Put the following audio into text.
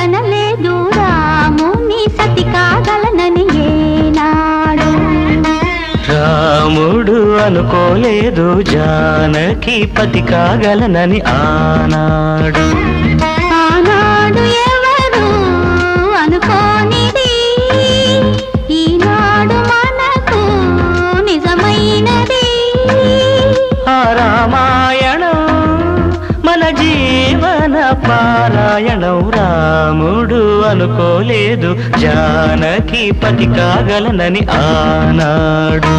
అనుకోలేదనలేదు రాముని సతి కాగలనని ఏనాడు. రాముడు అనుకోలేదు జానకి పతి కాగలనని ఆనాడు. ఆనాడు ఎవరు అనుకోనిది ఈనాడు మనకు నిజమైనది. ఆ రామాయణం మన జీవన పారాయణం. రాముడు అనుకోలేదు జానకి పతి కాగలనని ఆనాడు.